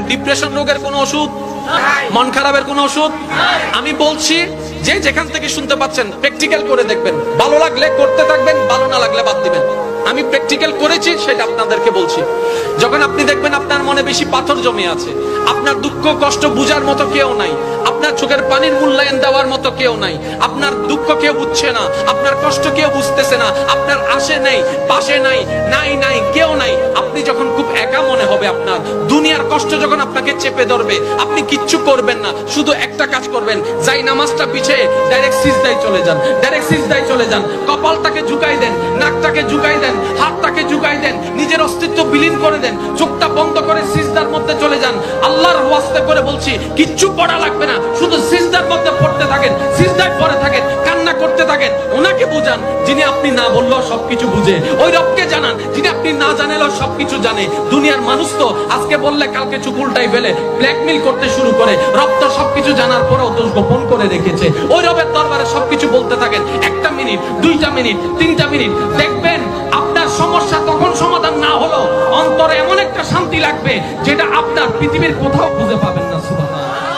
Depression রোগের কোনো ওষুধ, মন খারাপের কোনো ওষুধ? আমি বলছি যে যেখান থেকে শুনতে পাচ্ছেন প্র্যাকটিক্যাল করে দেখবেন, ভালো লাগলে করতে থাকবেন, ভালো না লাগলে বাদ দিবেন। আমি প্র্যাকটিক্যাল করেছি, সেটা আপনাদেরকে বলছি। যখন আপনি দেখবেন আপনার মনে বেশি পাথর জমে আছে, আপনার দুঃখ কষ্ট বুঝার মতো কেউ নাই, আপনার চোখের পানির মূল্যায়ন দেওয়ার মতো কেউ নাই, আপনার দুঃখ কেউ বুঝছে না, আপনার কষ্ট কেউ বুঝতেছে না, আপনার আশে নেই, পাশে নাই, নাই কেউ নাই, আপনি যখন খুব একা মনে হবে, আপনার দুনিয়ার কষ্ট যখন আপনাকে চেপে ধরবে, আপনি কিচ্ছু করবেন না, শুধু একটা কাজ করবেন, যাই নামাজটা পিছিয়ে ডাইরেক্ট সিজদায় চলে যান, ডাইরেক্ট সিজদায় চলে যান, কপালটাকে ঝুঁকাই দেন, নাকটাকে ঝুঁকাই দেন, হাতটাকে ঝুঁকাই দেন, নিজের অস্তিত্ব বিলীন করে দেন, চোখটা বন্ধ করে সিজদার মধ্যে চলে যান। আল্লাহর ওয়াস্তে করে বলছি, কিচ্ছু পড়া লাগবে না, শুধু সিজদার মধ্যে পড়তে থাকেন, সিজদায় পড়ে থাকেন, কান্না করতে থাকেন। ওনাকে বুঝান যিনি আপনি না বললেও সবকিছু বুঝে, ওই রবকে জানান যিনি আপনি না জানালেও সবকিছু জানে। দুনিয়ার মানুষ তো আজকে বললে কালকে চুপ উল্টাই ফেলে, ব্ল্যাকমেইল করতে শুরু করে। রব তো সবকিছু জানার পরেও দোষ গোপন করে রেখেছে। ওই রবের দরবারে সবকিছু বলতে থাকেন, 1টা মিনিট, 2টা মিনিট, 3টা মিনিট, দেখবেন আপনার সমস্যা তখন সমাধান না হলো অন্তরে এমন একটা শান্তি লাগবে যেটা আপনার পৃথিবীর কোথাও খুঁজে পাবেন না। সুবহানাল্লাহ।